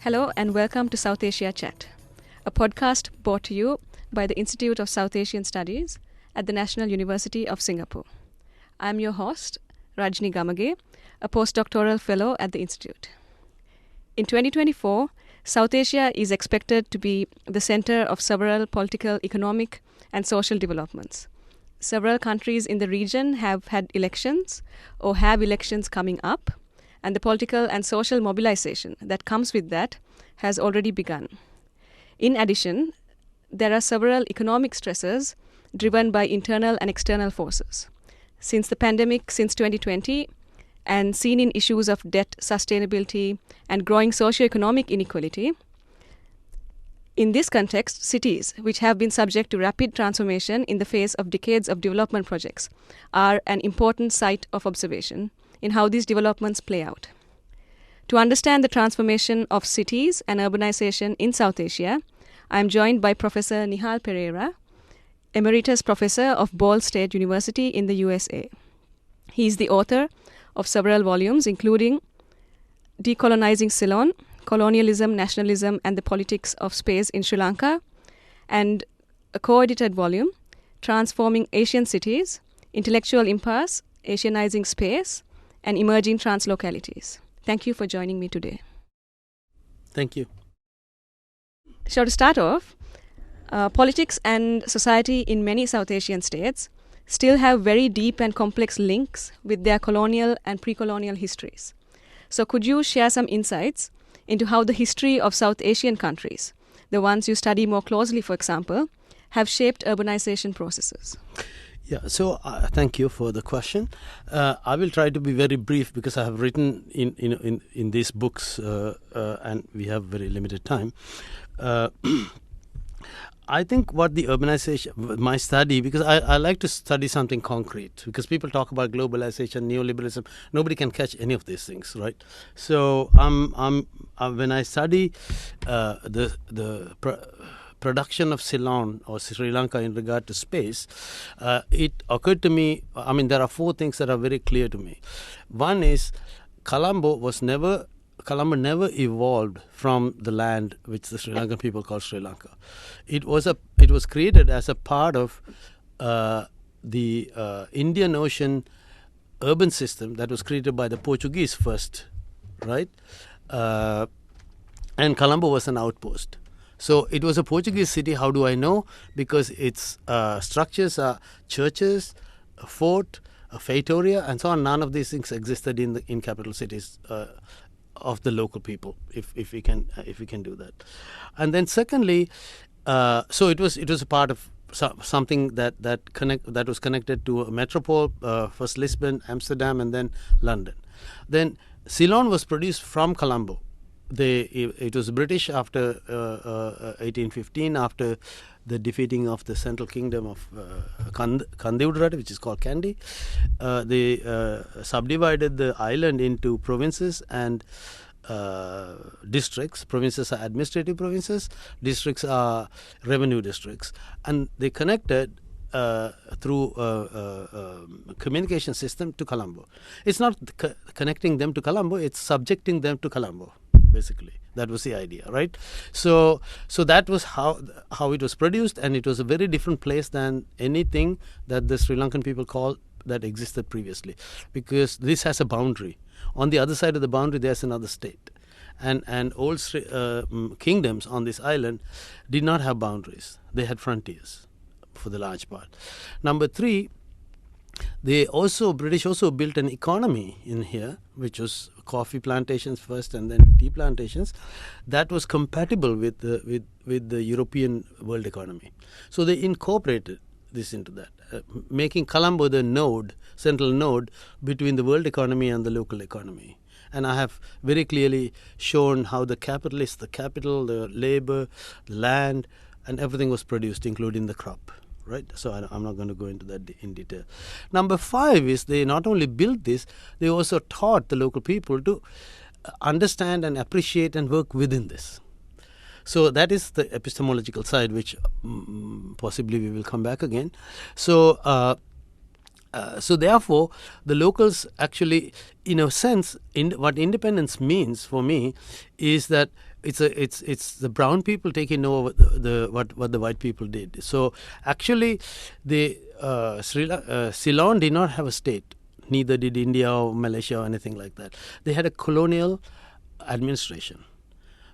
Hello and welcome to South Asia Chat, a podcast brought to you by the Institute of South Asian Studies at the National University of Singapore. I'm your host, Rajni Gamage, a Postdoctoral Fellow at the Institute. In 2024, South Asia is expected to be the center of several political, economic, and social developments. Several countries in the region have had elections or have elections coming up, and the political and social mobilization that comes with that has already begun. In addition, there are several economic stressors driven by internal and external forces. Since the pandemic since 2020, and seen in issues of debt sustainability and growing socio-economic inequality, in this context, cities, which have been subject to rapid transformation in the face of decades of development projects, are an important site of observation in how these developments play out. To understand the transformation of cities and urbanization in South Asia, I am joined by Professor Nihal Perera, Emeritus Professor of Ball State University in the USA. He is the author of several volumes, including Decolonizing Ceylon, Colonialism, Nationalism, and the Politics of Space in Sri Lanka, and a co-edited volume, Transforming Asian Cities, Intellectual Impasse, Asianizing Space, and Emerging Translocalities. Thank you for joining me today. Thank you. So to start off, politics and society in many South Asian states still have very deep and complex links with their colonial and pre-colonial histories. So could you share some insights into how the history of South Asian countries, the ones you study more closely, for example, have shaped urbanization processes? Yeah, so thank you for the question. I will try to be very brief because I have written in these books and we have very limited time. I think what the urbanization, my study, because I like to study something concrete, because people talk about globalization, neoliberalism, nobody can catch any of these things, right? So when I study the production of Ceylon or Sri Lanka in regard to space, it occurred to me, there are four things that are very clear to me. One is Colombo never evolved from the land which the Sri Lankan people call Sri Lanka. It was created as a part of the Indian Ocean urban system that was created by the Portuguese first, right? And Colombo was an outpost. So it was a Portuguese city. How do I know? Because its structures are churches, a fort, a feitoria, and so on. None of these things existed in capital cities of the local people, if we can do that. And then secondly, so it was a part of something that was connected to a metropole, first Lisbon, Amsterdam, and then London. Then Ceylon was produced from Colombo. It was British after 1815, after the defeating of the central kingdom of Kandiudrata, which is called Kandy. They subdivided the island into provinces and districts. Provinces are administrative provinces, districts are revenue districts, and they connected through a communication system to Colombo. It's not connecting them to Colombo, it's subjecting them to Colombo. Basically, that was the idea, right? So that was how it was produced, and it was a very different place than anything that the Sri Lankan people call that existed previously, because this has a boundary. On the other side of the boundary, there's another state, and old kingdoms on this island did not have boundaries; they had frontiers for the large part. Number three, British also built an economy in here, which was coffee plantations first and then tea plantations, that was compatible with the European world economy. So they incorporated this into that, making Colombo the central node between the world economy and the local economy. And I have very clearly shown how the capitalists, the capital, the labor, the land, and everything was produced, including the crop. Right, so I'm not going to go into that in detail. Number 5 is they not only built this, they also taught the local people to understand and appreciate and work within this. So that is the epistemological side, which possibly we will come back again. So therefore, the locals actually, in a sense, what independence means for me is that it's the brown people taking over what the white people did. So actually, Ceylon did not have a state. Neither did India or Malaysia or anything like that. They had a colonial administration.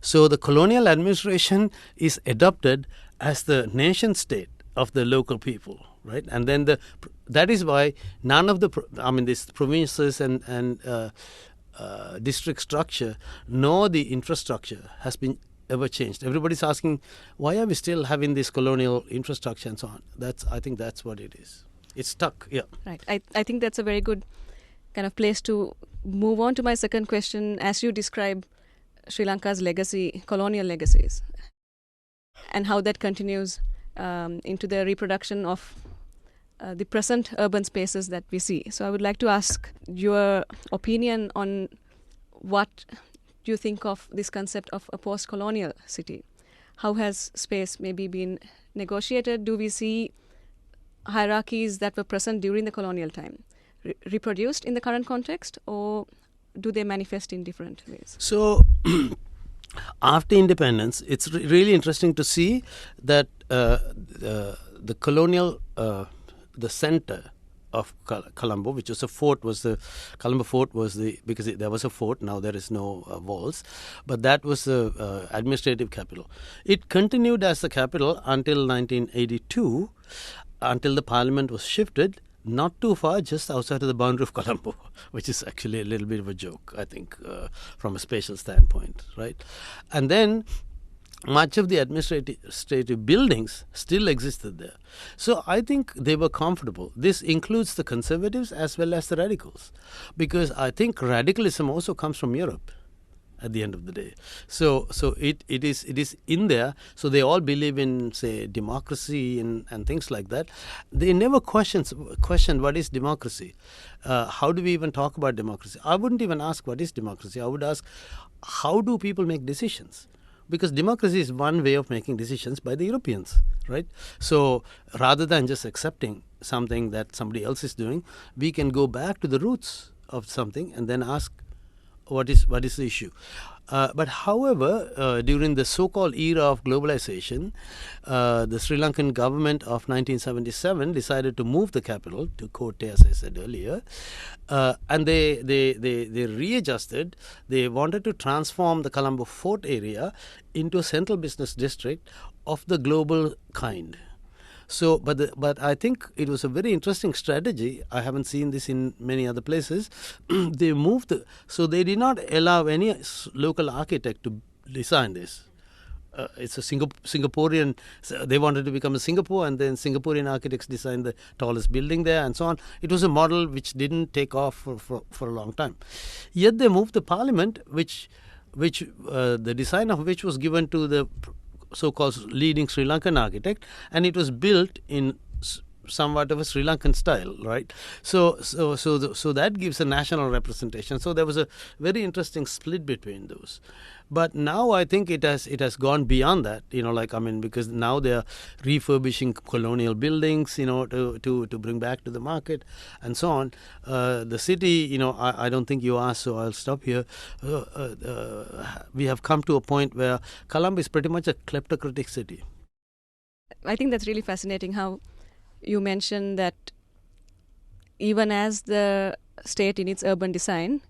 So the colonial administration is adopted as the nation state of the local people, right? And then that is why none of these provinces and district structure nor the infrastructure has been ever changed. Everybody's asking, why are we still having this colonial infrastructure and so on? I think that's what it is. It's stuck, yeah. Right. I think that's a very good kind of place to move on to my second question. As you describe Sri Lanka's legacy, colonial legacies, and how that continues into the reproduction of the present urban spaces that we see. So I would like to ask your opinion on what you think of this concept of a post-colonial city. How has space maybe been negotiated? Do we see hierarchies that were present during the colonial time reproduced in the current context, or do they manifest in different ways? So after independence, it's really interesting to see that the colonial, the center of Colombo, which was a fort, Colombo Fort because there was a fort, now there is no walls, but that was the administrative capital. It continued as the capital until 1982, until the parliament was shifted not too far, just outside of the boundary of Colombo, which is actually a little bit of a joke, I think, from a spatial standpoint, right? And then much of the administrative buildings still existed there. So I think they were comfortable. This includes the conservatives as well as the radicals, because I think radicalism also comes from Europe at the end of the day. So it is in there. So they all believe in, say, democracy and things like that. They never questioned what is democracy. How do we even talk about democracy? I wouldn't even ask what is democracy. I would ask, how do people make decisions? Because democracy is one way of making decisions by the Europeans, right? So rather than just accepting something that somebody else is doing, we can go back to the roots of something and then ask, what is the issue? But however, during the so-called era of globalization, the Sri Lankan government of 1977 decided to move the capital to Kotte, as I said earlier, and they readjusted. They wanted to transform the Colombo Fort area into a central business district of the global kind. So, but I think it was a very interesting strategy. I haven't seen this in many other places. They moved, so they did not allow any local architect to design this. It's a Singaporean. They wanted to become a Singapore, and then Singaporean architects designed the tallest building there, and so on. It was a model which didn't take off for a long time. Yet they moved the parliament, which the design of which was given to the so-called leading Sri Lankan architect, and it was built in somewhat of a Sri Lankan style, right? So that gives a national representation. So there was a very interesting split between those. But now I think it has gone beyond that, because now they are refurbishing colonial buildings, to bring back to the market and so on. The city, I don't think you asked, so I'll stop here. We have come to a point where Colombo is pretty much a kleptocratic city. I think that's really fascinating how you mentioned that even as the state in its urban design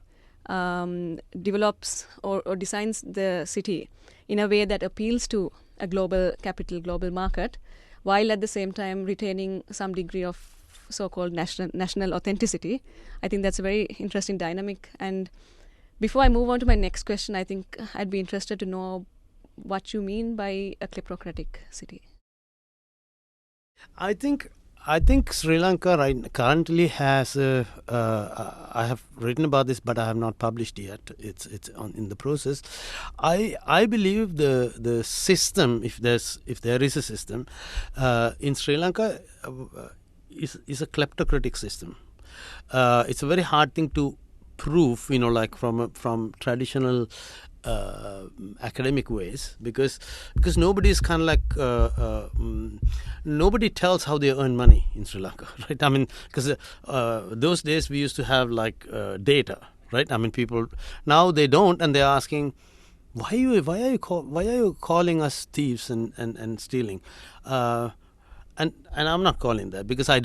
develops or designs the city in a way that appeals to a global capital, global market, while at the same time retaining some degree of so-called national authenticity. I think that's a very interesting dynamic. And before I move on to my next question, I think I'd be interested to know what you mean by a kleptocratic city. I think Sri Lanka currently has I have written about this, but I have not published yet. It's in the process. I believe the system, if there is a system in Sri Lanka, is a kleptocratic system. It's a very hard thing to prove, from traditional academic ways, because nobody is kind of like nobody tells how they earn money in Sri Lanka, right? I mean, because those days we used to have data, right? I mean, people now they don't, and they're asking, why are you calling us thieves and stealing? And I'm not calling that because I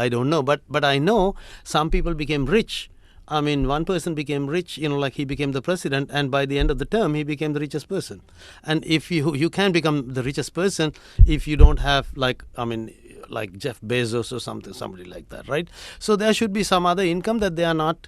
don't know, but I know some people became rich. I mean, one person became rich, like he became the president, and by the end of the term, he became the richest person. And if you can become the richest person if you don't have like Jeff Bezos or somebody like that, right? So there should be some other income that they are not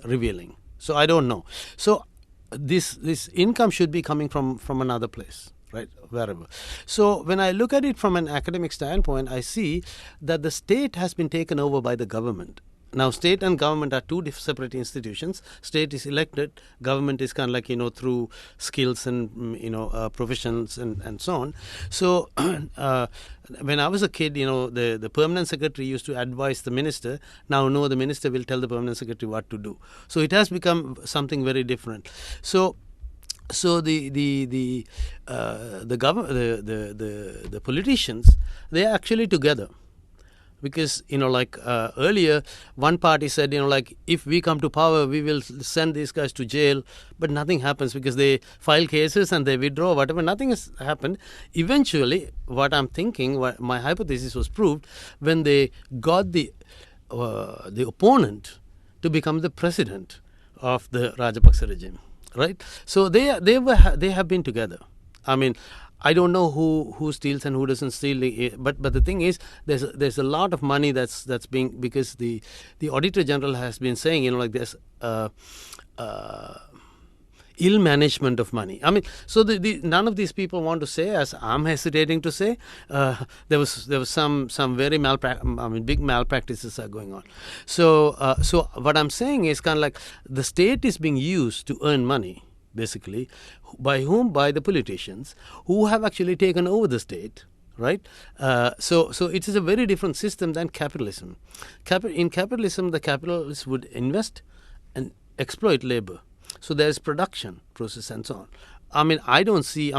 revealing. So I don't know. So this income should be coming from another place, right, wherever. So when I look at it from an academic standpoint, I see that the state has been taken over by the government. Now, state and government are two separate institutions. State is elected, government is kind of like, through skills and, professions and so on. So when I was a kid, the permanent secretary used to advise the minister. Now, no, the minister will tell the permanent secretary what to do. So it has become something very different. So the politicians, they are actually together. Because, earlier, one party said, if we come to power, we will send these guys to jail. But nothing happens because they file cases and they withdraw, whatever. Nothing has happened. Eventually, what I'm thinking, my hypothesis was proved when they got the opponent to become the president of the Rajapaksa regime, right? So they have been together. I mean, I don't know who steals and who doesn't steal, but the thing is, there's a lot of money that's being, because the Auditor General has been saying, there's ill management of money. I mean, so none of these people want to say, as I'm hesitating to say, there was some very big malpractices are going on. So what I'm saying is kind of like the state is being used to earn money. Basically, by whom? By the politicians who have actually taken over the state, right? So it is a very different system than capitalism. In capitalism, the capitalists would invest and exploit labor. So there is production process and so on. I mean, I don't see,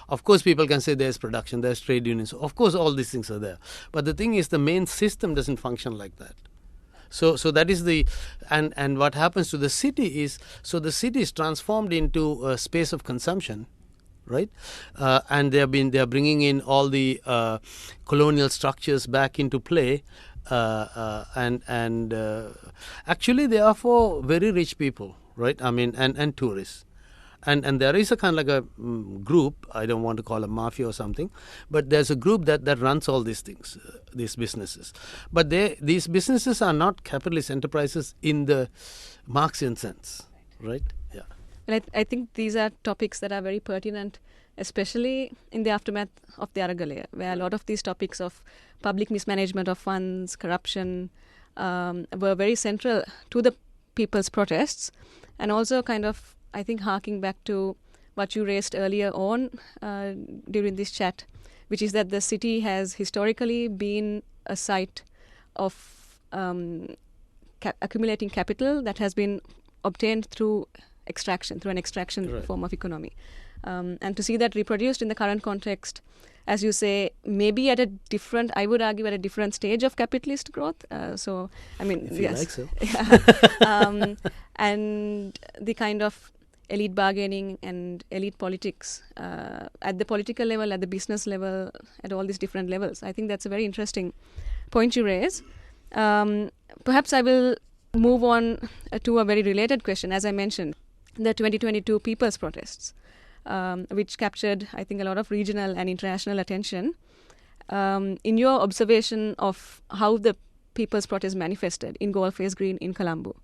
of course people can say there's production, there's trade unions. Of course all these things are there. But the thing is, the main system doesn't function like that. So that is and what happens to the city is, so the city is transformed into a space of consumption, right? And they are bringing in all the colonial structures back into play, and actually they are for very rich people, right? I mean, and tourists. And there is a kind of like a group, I don't want to call a mafia or something, but there's a group that runs all these things, these businesses. But these businesses are not capitalist enterprises in the Marxian sense, right? Yeah. Well, I think these are topics that are very pertinent, especially in the aftermath of the Aragalaya, where a lot of these topics of public mismanagement of funds, corruption, were very central to the people's protests, and also kind of, I think, harking back to what you raised earlier on during this chat, which is that the city has historically been a site of accumulating capital that has been obtained through an extraction Right. form of economy. And to see that reproduced in the current context, as you say, maybe I would argue at a different stage of capitalist growth. So, I mean, If you like so. Yeah. And the kind of elite bargaining and elite politics at the political level, at the business level, at all these different levels. I think that's a very interesting point you raise. Perhaps I will move on to a very related question. As I mentioned, the 2022 People's Protests, which captured, I think, a lot of regional and international attention. In your observation of how the People's Protest manifested in Goldface Green in Colombo,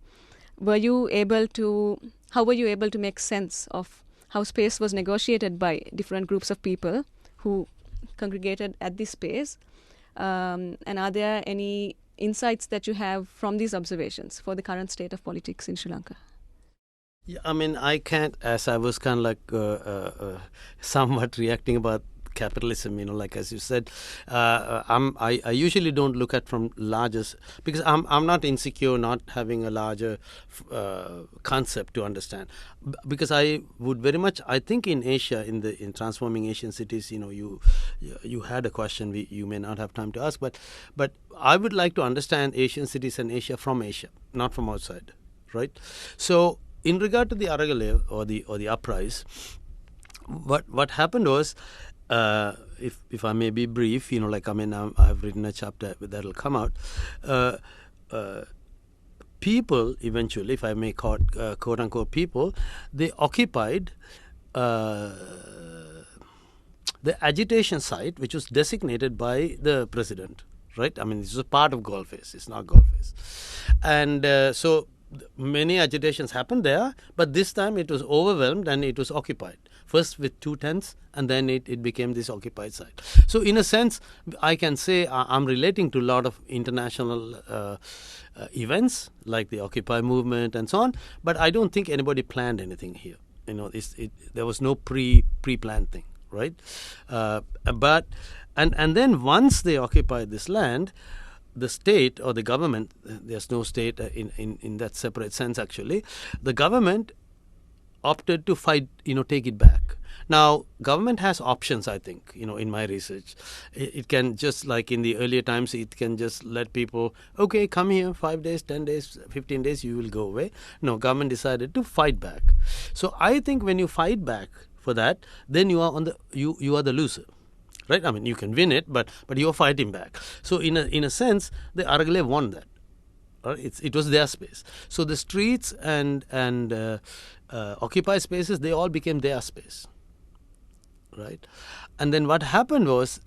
how were you able to make sense of how space was negotiated by different groups of people who congregated at this space? And are there any insights that you have from these observations for the current state of politics in Sri Lanka? Yeah, I mean, I can't, as I was kind of like somewhat reacting about capitalism, like as you said, I usually don't look at from largest, because I'm not insecure not having a larger concept to understand, because I would very much, I think in Asia, in transforming Asian cities, you had a question you may not have time to ask, but I would like to understand Asian cities and Asia from Asia, not from outside, right? So in regard to the Aragale or the uprise, what happened was, if I may be brief, I've written a chapter that'll come out. People eventually, if I may call quote unquote people, they occupied the agitation site, which was designated by the president. Right? I mean, this is a part of Golface. It's not Golface. And so many agitations happened there, but this time it was overwhelmed and it was occupied. First with 2 tents, and then it became this occupied site. So in a sense, I can say I'm relating to a lot of international events like the Occupy movement and so on, but I don't think anybody planned anything here. There was no pre-planned thing, right? And then once they occupied this land, the state or the government, there's no state in that separate sense actually, the government opted to fight, take it back. Now, government has options, I think, in my research. It can just, like in the earlier times, it can just let people, okay, come here, 5 days, 10 days, 15 days, you will go away. No, government decided to fight back. So I think when you fight back for that, then you are you are the loser. Right? I mean, you can win it, but you are fighting back. So in a sense, the Aragale won that. It was their space. So the streets and occupied spaces, they all became their space. Right? And then what happened was,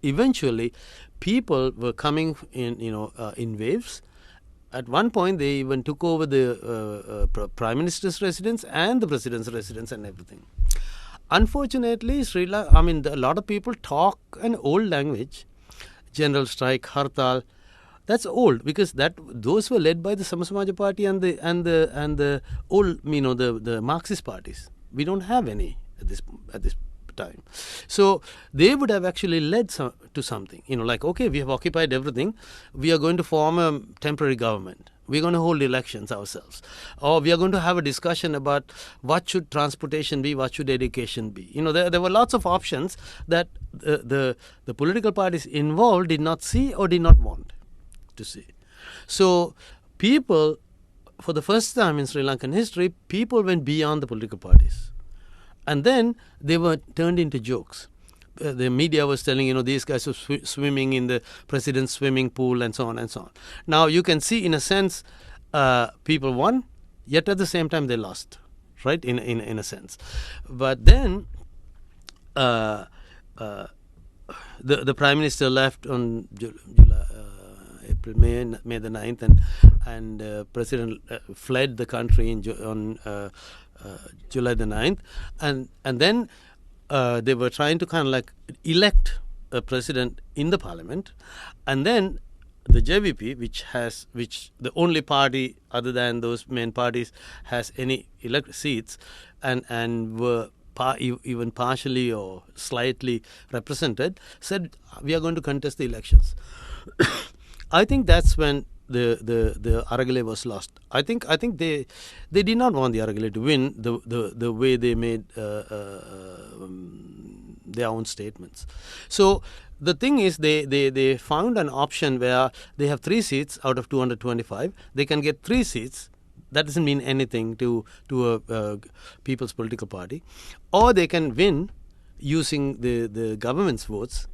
eventually, people were coming in waves. At one point, they even took over the Prime Minister's residence and the President's residence and everything. Unfortunately, Sri Lanka, a lot of people talk an old language, general strike, hartal. That's old because those were led by the Samasamaja Party and the old, the Marxist parties. We don't have any at this time. So they would have actually led to something. Okay, we have occupied everything. We are going to form a temporary government. We're going to hold elections ourselves. Or we are going to have a discussion about what should transportation be, what should education be. There were lots of options that the political parties involved did not see or did not want to see. So people, for the first time in Sri Lankan history, people went beyond the political parties. And then they were turned into jokes. The media was telling, these guys were swimming in the president's swimming pool and so on and so on. Now, you can see, in a sense, people won, yet at the same time they lost, right, in a sense. But then the Prime Minister left on May the 9th, and President fled the country on July the 9th. And then they were trying to kind of elect a president in the parliament, and then the JVP, which the only party other than those main parties has any elect seats, and were even partially or slightly represented, said we are going to contest the elections. I think that's when the Aragale was lost. I think they did not want the Aragale to win the way they made their own statements. So the thing is, they found an option where they have 3 seats out of 225. They can get 3 seats. That doesn't mean anything to a people's political party, or they can win using the government's votes,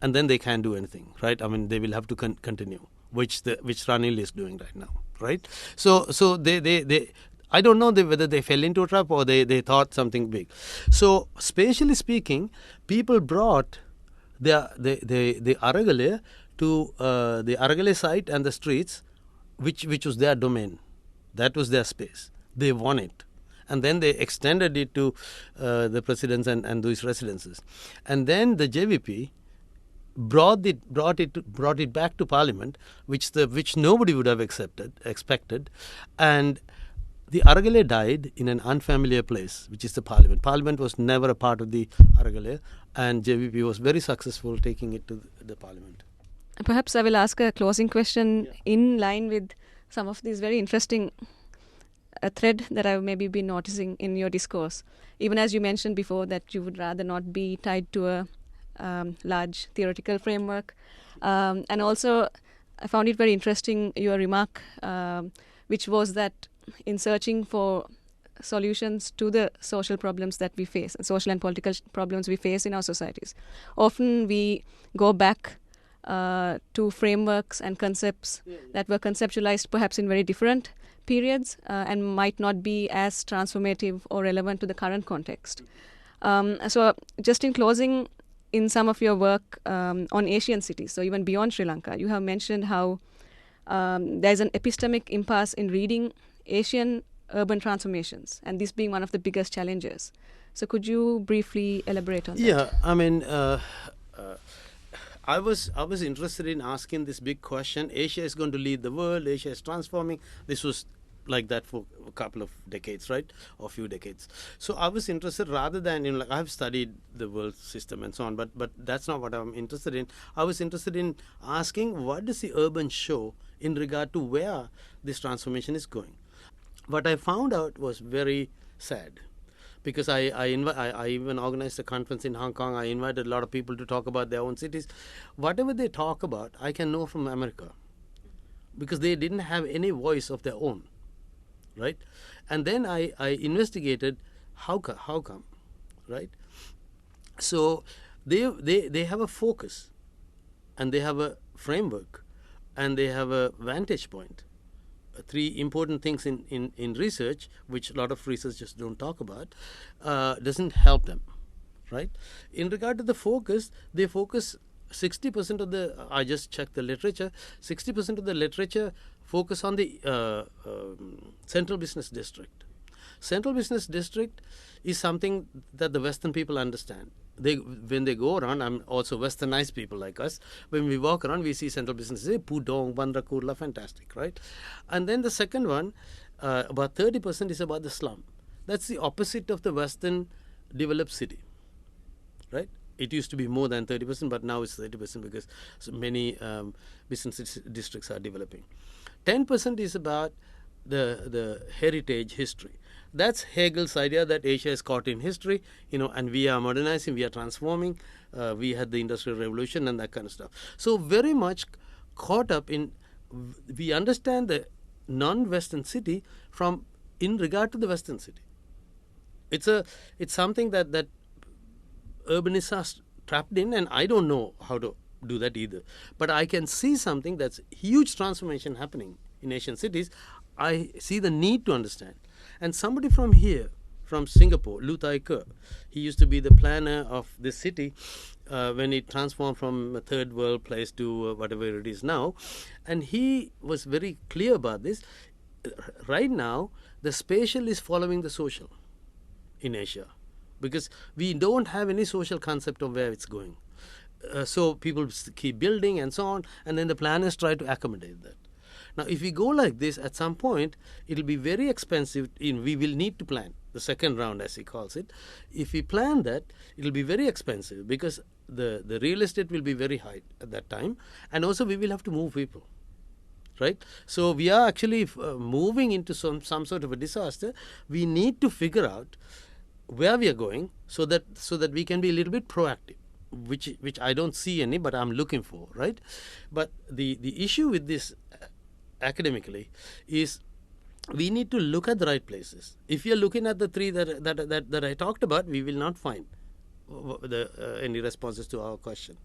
and then they can't do anything, right? They will have to continue, which Ranil is doing right now, right? So they I don't know whether they fell into a trap or they thought something big. So spatially speaking, people brought the Aragale to the Aragale site and the streets, which was their domain. That was their space. They won it. And then they extended it to the presidents and those residences. And then the JVP brought it back to Parliament, which nobody would have expected. And the Aragale died in an unfamiliar place, which is the Parliament. Parliament was never a part of the Aragale, and JVP was very successful taking it to the Parliament. Perhaps I will ask a closing question in line with some of these very interesting thread that I've maybe been noticing in your discourse. Even as you mentioned before that you would rather not be tied to a large theoretical framework. And also I found it very interesting, your remark, which was that in searching for solutions to the social problems that we face, social and political problems we face in our societies. Often we go back to frameworks and concepts that were conceptualized perhaps in very different periods and might not be as transformative or relevant to the current context. So just in closing, in some of your work on Asian cities, so even beyond Sri Lanka, you have mentioned how there's an epistemic impasse in reading Asian urban transformations, and this being one of the biggest challenges. So could you briefly elaborate on that? Yeah, I mean, I was interested in asking this big question. Asia is going to lead the world. Asia is transforming. This was like that for a couple of decades, right? Or a few decades. So I was interested, rather than, like, I've studied the world system and so on, but that's not what I'm interested in. I was interested in asking, what does the urban show in regard to where this transformation is going? What I found out was very sad, because I even organized a conference in Hong Kong. I invited a lot of people to talk about their own cities. Whatever they talk about, I can know from America, because they didn't have any voice of their own, right? And then I investigated how come, right? So they have a focus, and they have a framework, and they have a vantage point. Three important things in research, which a lot of researchers don't talk about, doesn't help them, right? In regard to the focus, they focus 60% of the, I just checked the literature, 60% of the literature focus on the central business district. Central business district is something that the Western people understand. When they go around, I'm also Westernized people like us, when we walk around, we see central businesses, Pudong, Bandra Kurla, fantastic, right? And then the second one, about 30% is about the slum. That's the opposite of the Western developed city, right? It used to be more than 30%, but now it's 30% because so many business districts are developing. 10% is about the heritage history. That's Hegel's idea that Asia is caught in history, and we are modernizing, we are transforming. We had the Industrial Revolution and that kind of stuff. So very much caught up in, we understand the non-Western city in regard to the Western city. It's something that urbanists are trapped in, and I don't know how to do that either. But I can see something that's huge transformation happening in Asian cities. I see the need to understand. And somebody from here, from Singapore, Lu Tai Ke, he used to be the planner of this city when it transformed from a third world place to whatever it is now. And he was very clear about this. Right now, the spatial is following the social in Asia, because we don't have any social concept of where it's going. So people keep building and so on, and then the planners try to accommodate that. Now, if we go like this, at some point, it will be very expensive. We will need to plan the second round, as he calls it. If we plan that, it will be very expensive, because the real estate will be very high at that time. And also, we will have to move people, right? So we are actually moving into some sort of a disaster. We need to figure out where we are going so that we can be a little bit proactive, which I don't see any, but I'm looking for, right? But the issue with this academically is we need to look at the right places. If you're looking at the three that I talked about, we will not find any responses to our question.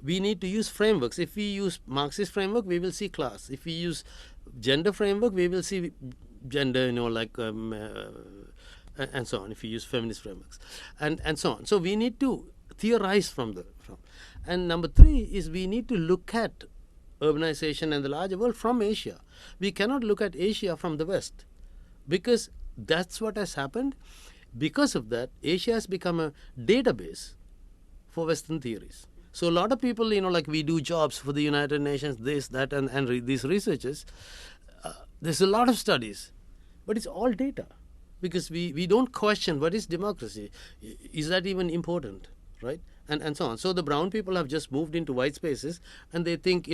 We need to use frameworks. If we use Marxist framework, we will see class. If we use gender framework, we will see gender, and so on. If we use feminist frameworks and so on. So we need to theorize from. And number three is we need to look at urbanization and the larger world from Asia. We cannot look at Asia from the West, because that's what has happened. Because of that, Asia has become a database for Western theories. So a lot of people, like we do jobs for the United Nations, this, that, and these researchers, there's a lot of studies, but it's all data, because we don't question what is democracy. Is that even important, right? And so on. So the brown people have just moved into white spaces, and they think,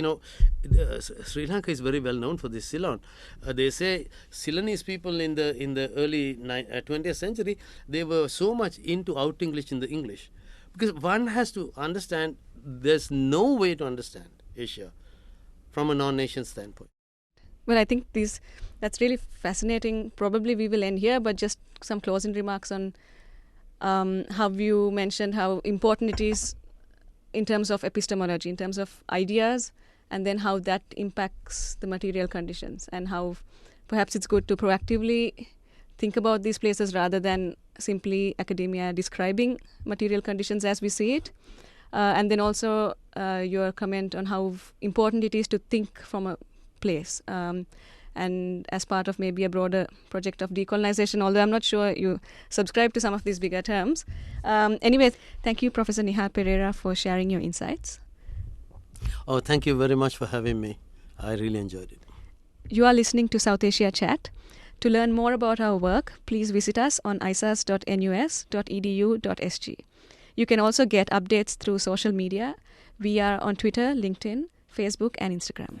Sri Lanka is very well known for this Ceylon. They say Ceylonese people in the early 20th century, they were so much into out English in the English, because one has to understand there's no way to understand Asia from a non-nation standpoint. Well, I think that's really fascinating. Probably we will end here, but just some closing remarks on how you mentioned how important it is in terms of epistemology, in terms of ideas, and then how that impacts the material conditions, and how perhaps it's good to proactively think about these places rather than simply academia describing material conditions as we see it. And then also your comment on how important it is to think from a place, and as part of maybe a broader project of decolonization, although I'm not sure you subscribe to some of these bigger terms. Anyway, thank you, Professor Nihal Perera, for sharing your insights. Oh, thank you very much for having me. I really enjoyed it. You are listening to South Asia Chat. To learn more about our work, please visit us on isas.nus.edu.sg. You can also get updates through social media. We are on Twitter, LinkedIn, Facebook, and Instagram.